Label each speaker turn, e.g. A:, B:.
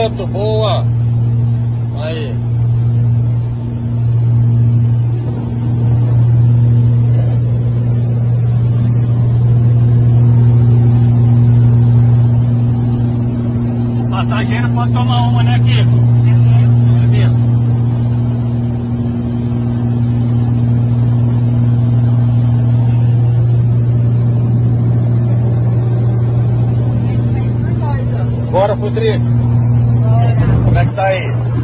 A: Pronto, boa. Aí.
B: O passageiro pode tomar uma, né, Kiko? É mesmo.
A: Bora pro Trico. Como é que tá aí?